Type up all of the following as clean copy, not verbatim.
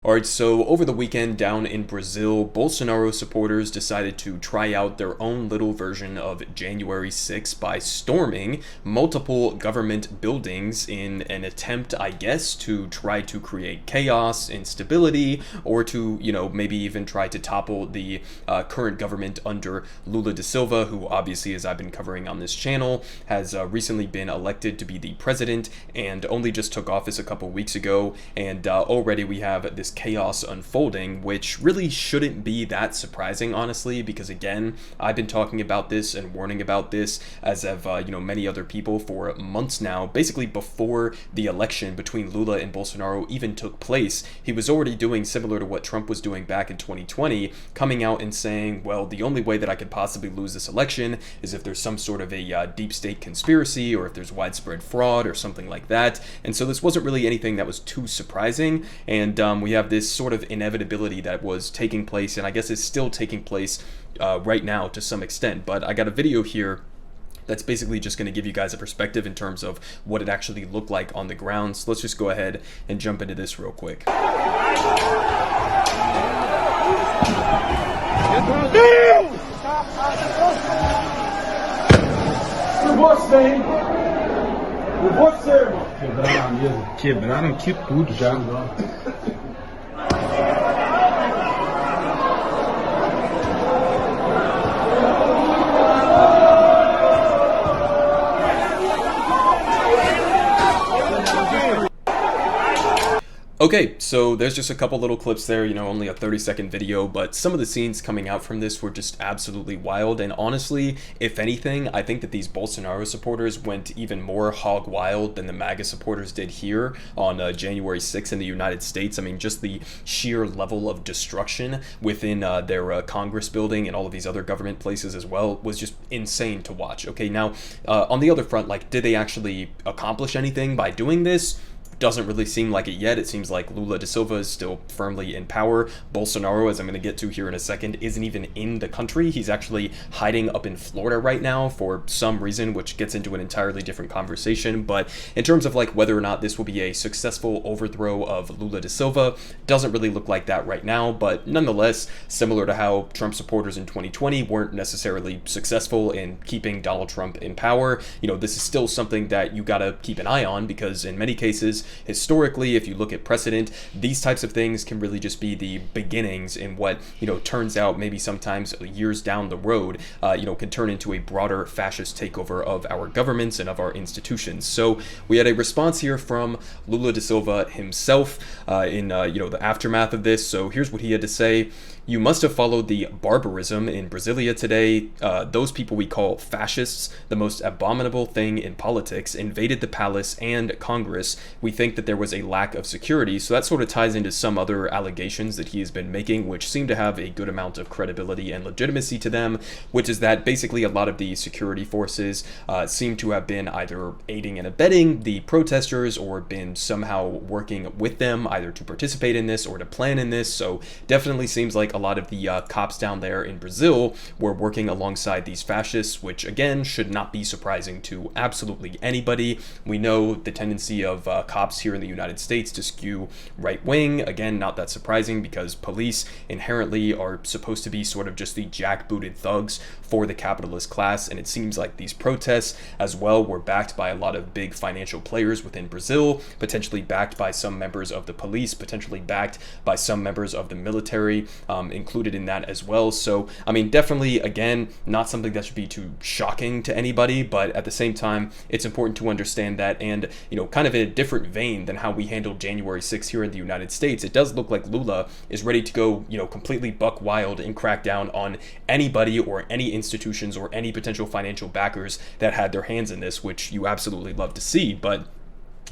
All right, so over the weekend down in Brazil, Bolsonaro supporters decided to try out their own little version of January 6th by storming multiple government buildings in an attempt, I guess, to try to create chaos, instability, or to, maybe even try to topple the current government under Lula da Silva, who obviously, as I've been covering on this channel, has recently been elected to be the president and only just took office a couple weeks ago. And already we have this chaos unfolding, which really shouldn't be that surprising, honestly, because again, I've been talking about this and warning about this, as have many other people, for months now. Basically before the election between Lula and Bolsonaro even took place, he was already doing similar to what Trump was doing back in 2020, coming out and saying, well, the only way that I could possibly lose this election is if there's some sort of a deep state conspiracy, or if there's widespread fraud or something like that. And so this wasn't really anything that was too surprising, and we have this sort of inevitability that was taking place, and I guess is still taking place right now to some extent. But I got a video here that's basically just going to give you guys a perspective in terms of what it actually looked like on the ground. So let's just go ahead and jump into this real quick. Quebraram a mesa. Quebraram aqui tudo já. Okay, so there's just a couple little clips there, only a 30-second video, but some of the scenes coming out from this were just absolutely wild. And honestly, if anything, I think that these Bolsonaro supporters went even more hog wild than the MAGA supporters did here on January 6th in the United States. I mean, just the sheer level of destruction within their Congress building and all of these other government places as well was just insane to watch. Okay, now, on the other front, did they actually accomplish anything by doing this? Doesn't really seem like it yet. It seems like Lula da Silva is still firmly in power. Bolsonaro, as I'm going to get to here in a second, isn't even in the country. He's actually hiding up in Florida right now for some reason, which gets into an entirely different conversation. But in terms of whether or not this will be a successful overthrow of Lula da Silva, doesn't really look like that right now. But nonetheless, similar to how Trump supporters in 2020 weren't necessarily successful in keeping Donald Trump in power, this is still something that you got to keep an eye on, because in many cases, historically, if you look at precedent, these types of things can really just be the beginnings in what, turns out maybe sometimes years down the road, can turn into a broader fascist takeover of our governments and of our institutions. So we had a response here from Lula da Silva himself in, the aftermath of this. So here's what he had to say. You must have followed the barbarism in Brasilia today. Those people we call fascists, the most abominable thing in politics, invaded the palace and Congress. We think that there was a lack of security. So that sort of ties into some other allegations that he has been making, which seem to have a good amount of credibility and legitimacy to them, which is that basically a lot of the security forces seem to have been either aiding and abetting the protesters or been somehow working with them, either to participate in this or to plan in this. So definitely seems like a lot of the cops down there in Brazil were working alongside these fascists, which again should not be surprising to absolutely anybody. We know the tendency of cops here in the United States to skew right-wing. Again, not that surprising, because police inherently are supposed to be sort of just the jackbooted thugs for the capitalist class, and it seems like these protests as well were backed by a lot of big financial players within Brazil, potentially backed by some members of the police, potentially backed by some members of the military, included in that as well. So, I mean, definitely, again, not something that should be too shocking to anybody, but at the same time, it's important to understand that, and, kind of in a different vein than how we handled January 6th here in the United States, it does look like Lula is ready to go, completely buck wild and crack down on anybody or any institutions or any potential financial backers that had their hands in this, which you absolutely love to see. But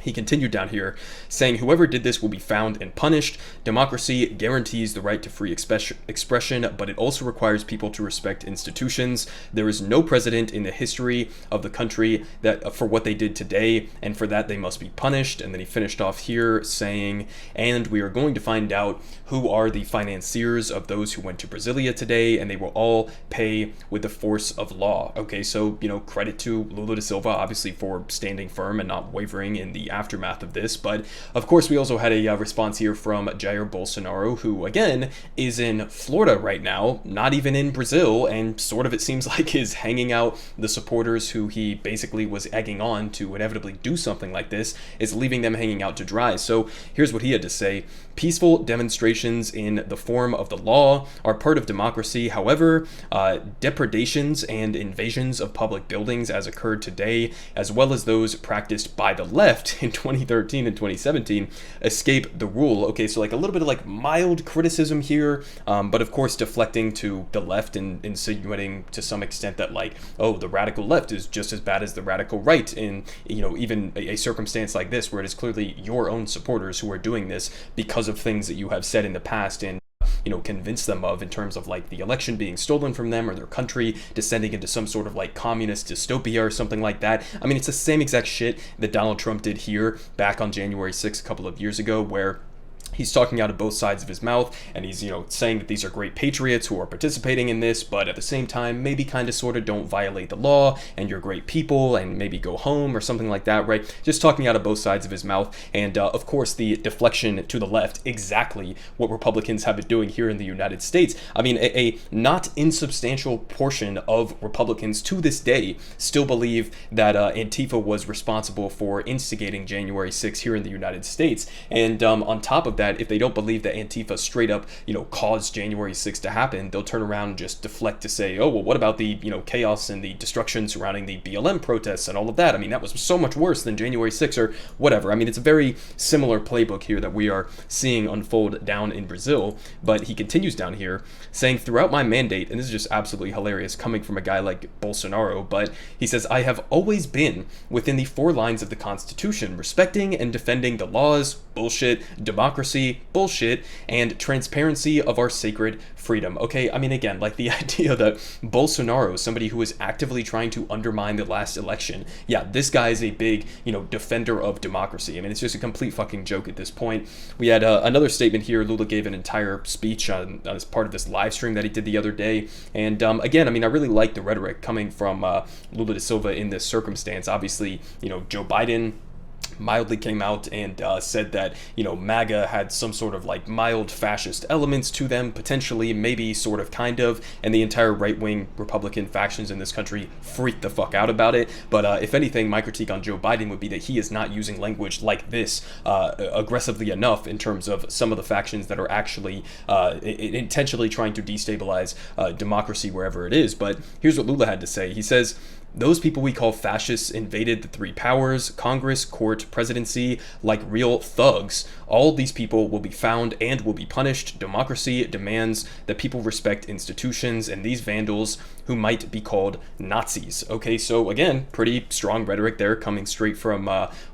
he continued down here saying, whoever did this will be found and punished. Democracy guarantees the right to free expression, but it also requires people to respect institutions. There is no precedent in the history of the country that for what they did today, and for that they must be punished. And then he finished off here saying, and we are going to find out who are the financiers of those who went to Brasilia today, and they will all pay with the force of law. Okay, so, credit to Lula da Silva, obviously, for standing firm and not wavering in the aftermath of this. But of course, we also had a response here from Jair Bolsonaro, who again is in Florida right now, not even in Brazil, and sort of it seems like is hanging out the supporters who he basically was egging on to inevitably do something like this, is leaving them hanging out to dry. So here's what he had to say. Peaceful demonstrations in the form of the law are part of democracy. However, depredations and invasions of public buildings as occurred today, as well as those practiced by the left in 2013 and 2017, escape the rule. Okay, so like a little bit of like mild criticism here, but of course deflecting to the left and insinuating to some extent that like, oh, the radical left is just as bad as the radical right in, you know, even a circumstance like this where it is clearly your own supporters who are doing this because of things that you have said in the past and, you know, convince them of in terms of like the election being stolen from them or their country descending into some sort of like communist dystopia or something like that. I mean, it's the same exact shit that Donald Trump did here back on January 6th a couple of years ago, where he's talking out of both sides of his mouth, and he's, you know, saying that these are great patriots who are participating in this, but at the same time, maybe kind of sort of don't violate the law, and you're great people, and maybe go home or something like that, right? Just talking out of both sides of his mouth, and of course, the deflection to the left, exactly what Republicans have been doing here in the United States. I mean, a not insubstantial portion of Republicans to this day still believe that Antifa was responsible for instigating January 6th here in the United States, and on top of that, if they don't believe that Antifa straight up, you know, caused January 6th to happen, they'll turn around and just deflect to say, oh, well, what about the, you know, chaos and the destruction surrounding the BLM protests and all of that? I mean, that was so much worse than January 6th or whatever. I mean, it's a very similar playbook here that we are seeing unfold down in Brazil. But he continues down here saying, throughout my mandate, and this is just absolutely hilarious coming from a guy like Bolsonaro, but he says, I have always been within the four lines of the Constitution, respecting and defending the laws, bullshit, democracy, bullshit, and transparency of our sacred freedom. Okay, I mean, again, like the idea that Bolsonaro, somebody who is actively trying to undermine the last election, yeah, this guy is a big, you know, defender of democracy. I mean, it's just a complete fucking joke at this point. We had another statement here. Lula gave an entire speech as part of this live stream that he did the other day. And again, I mean, I really like the rhetoric coming from Lula da Silva in this circumstance. Obviously, you know, Joe Biden mildly came out and said that, you know, MAGA had some sort of like mild fascist elements to them, potentially, maybe, sort of, kind of, and the entire right-wing Republican factions in this country freaked the fuck out about it. But if anything, my critique on Joe Biden would be that he is not using language like this aggressively enough in terms of some of the factions that are actually intentionally trying to destabilize democracy wherever it is. But here's what Lula had to say. He says, those people we call fascists invaded the three powers, Congress, court, presidency, like real thugs. All these people will be found and will be punished. Democracy demands that people respect institutions, and these vandals who might be called Nazis. Okay, so again, pretty strong rhetoric there coming straight from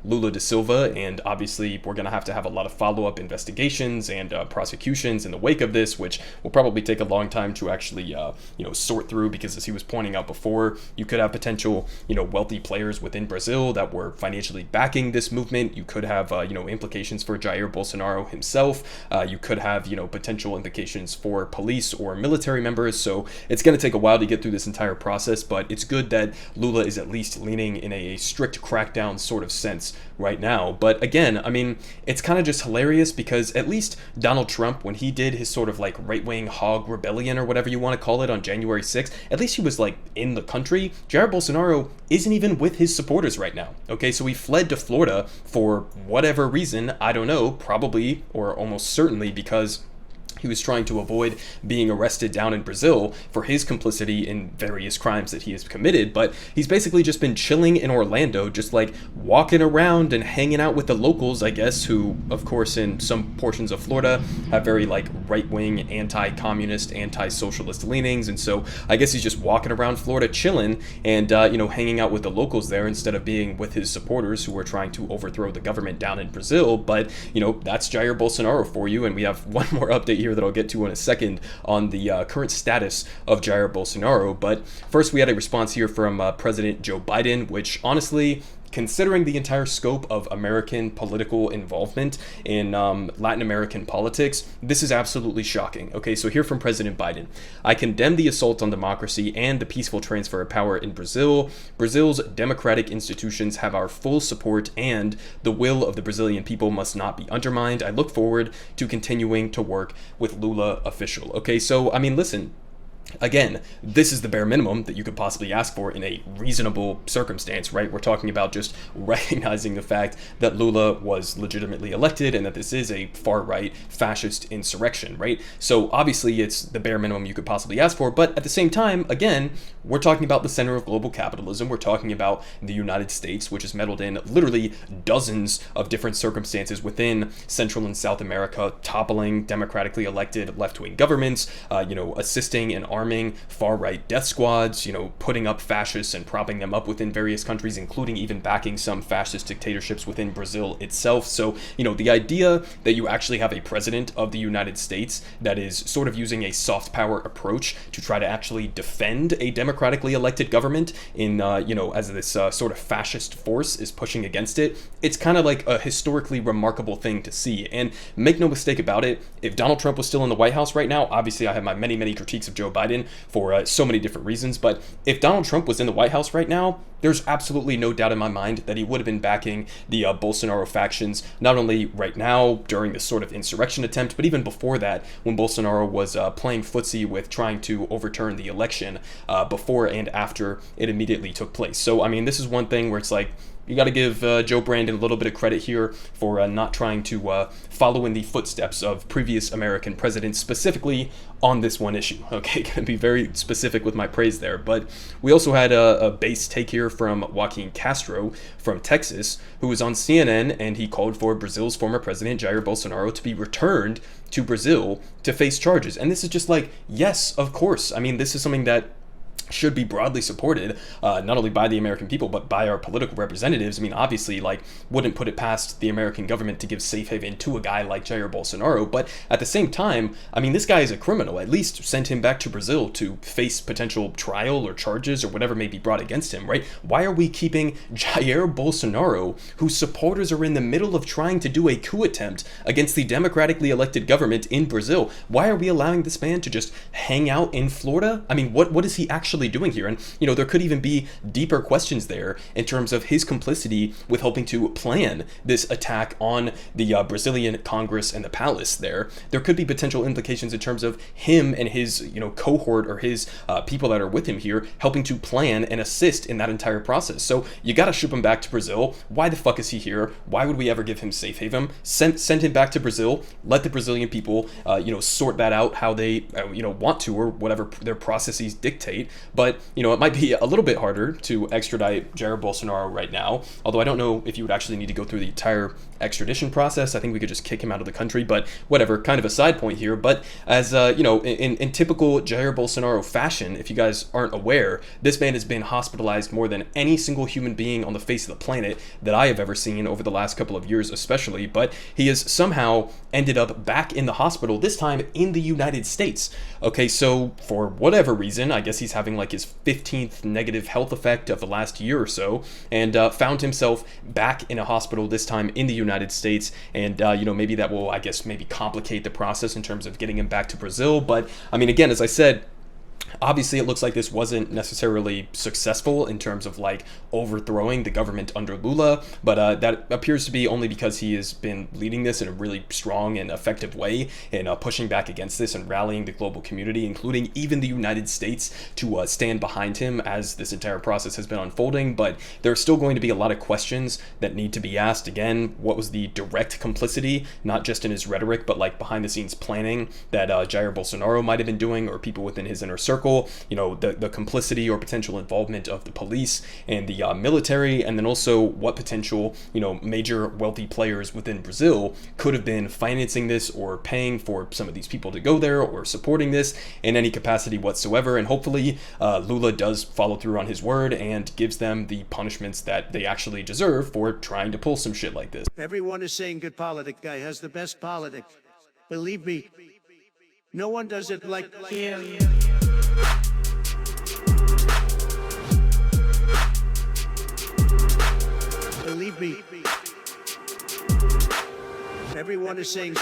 Lula da Silva, and obviously we're going to have a lot of follow-up investigations and prosecutions in the wake of this, which will probably take a long time to actually, you know, sort through, because as he was pointing out before, you could have potential, you know, wealthy players within Brazil that were financially backing this movement. You could have, you know, implications for Jair Bolsonaro himself. You could have, you know, potential implications for police or military members. So it's going to take a while to get through this entire process, but it's good that Lula is at least leaning in a strict crackdown sort of sense right now. But again, I mean, it's kind of just hilarious because at least Donald Trump, when he did his sort of like right-wing hog rebellion or whatever you want to call it on January 6th, at least he was like in the country. Jair Bolsonaro isn't even with his supporters right now. Okay, so he fled to Florida for whatever reason, I don't know, probably or almost certainly because he was trying to avoid being arrested down in Brazil for his complicity in various crimes that he has committed. But he's basically just been chilling in Orlando, just like walking around and hanging out with the locals, I guess, who, of course, in some portions of Florida have very like right-wing, anti-communist, anti-socialist leanings. And so I guess he's just walking around Florida chilling and, you know, hanging out with the locals there instead of being with his supporters who are trying to overthrow the government down in Brazil. But, you know, that's Jair Bolsonaro for you. And we have one more update here that I'll get to in a second on the current status of Jair Bolsonaro. But first, we had a response here from President Joe Biden, which honestly, considering the entire scope of American political involvement in Latin American politics, this is absolutely shocking. Okay, so here from President Biden: I condemn the assault on democracy and the peaceful transfer of power in Brazil. Brazil's democratic institutions have our full support, and the will of the Brazilian people must not be undermined. I look forward to continuing to work with Lula official. Okay, so I mean, listen. Again, this is the bare minimum that you could possibly ask for in a reasonable circumstance, right? We're talking about just recognizing the fact that Lula was legitimately elected and that this is a far-right fascist insurrection, right? So obviously it's the bare minimum you could possibly ask for, but at the same time, again, we're talking about the center of global capitalism. We're talking about the United States, which is meddled in literally dozens of different circumstances within Central and South America, toppling democratically elected left-wing governments, assisting and arming far-right death squads, putting up fascists and propping them up within various countries, including even backing some fascist dictatorships within Brazil itself. So, the idea that you actually have a president of the United States that is sort of using a soft power approach to try to actually defend a democratically elected government in, as this sort of fascist force is pushing against it, it's kind of like a historically remarkable thing to see. And make no mistake about it, if Donald Trump was still in the White House right now, obviously I have my many, many critiques of Joe Biden for so many different reasons, but if Donald Trump was in the White House right now, there's absolutely no doubt in my mind that he would have been backing the Bolsonaro factions, not only right now during this sort of insurrection attempt, but even before that, when Bolsonaro was playing footsie with trying to overturn the election before and after it immediately took place. So, I mean, this is one thing where it's like, you got to give Joe Brandon a little bit of credit here for not trying to follow in the footsteps of previous American presidents, specifically on this one issue. Okay, gonna be very specific with my praise there. But we also had a base take here from Joaquin Castro from Texas, who was on CNN, and he called for Brazil's former president Jair Bolsonaro to be returned to Brazil to face charges. And this is just like, yes, of course. I mean, this is something that should be broadly supported, not only by the American people, but by our political representatives. I mean, obviously, wouldn't put it past the American government to give safe haven to a guy like Jair Bolsonaro. But at the same time, I mean, this guy is a criminal. At least send him back to Brazil to face potential trial or charges or whatever may be brought against him, right? Why are we keeping Jair Bolsonaro, whose supporters are in the middle of trying to do a coup attempt against the democratically elected government in Brazil? Why are we allowing this man to just hang out in Florida? I mean, what is he actually doing here? And there could even be deeper questions there in terms of his complicity with helping to plan this attack on the Brazilian Congress and the palace there. There could be potential implications in terms of him and his cohort or his people that are with him here helping to plan and assist in that entire process. So you got to ship him back to Brazil. Why the fuck is he here? Why would we ever give him safe haven? Send him back to Brazil. Let the Brazilian people sort that out how they want to, or whatever their processes dictate. But, it might be a little bit harder to extradite Jair Bolsonaro right now, although I don't know if you would actually need to go through the entire extradition process. I think we could just kick him out of the country, but whatever, kind of a side point here. But as, in typical Jair Bolsonaro fashion, if you guys aren't aware, this man has been hospitalized more than any single human being on the face of the planet that I have ever seen over the last couple of years especially, but he has somehow ended up back in the hospital, this time in the United States. Okay, so for whatever reason, I guess he's having his 15th negative health effect of the last year or so, and found himself back in a hospital, this time in the United States. And maybe that will, maybe complicate the process in terms of getting him back to Brazil. But I mean, again, as I said, obviously it looks like this wasn't necessarily successful in terms of overthrowing the government under Lula, but that appears to be only because he has been leading this in a really strong and effective way and pushing back against this and rallying the global community, including even the United States, to stand behind him as this entire process has been unfolding. But there are still going to be a lot of questions that need to be asked. Again, what was the direct complicity, not just in his rhetoric, but behind the scenes planning that Jair Bolsonaro might have been doing, or people within his inner circle? The complicity or potential involvement of the police and the military, and then also what potential, major wealthy players within Brazil could have been financing this or paying for some of these people to go there or supporting this in any capacity whatsoever. And hopefully Lula does follow through on his word and gives them the punishments that they actually deserve for trying to pull some shit like this. Everyone is saying good politic guy has the best politic. Believe me, no one does it like him. Everyone is saying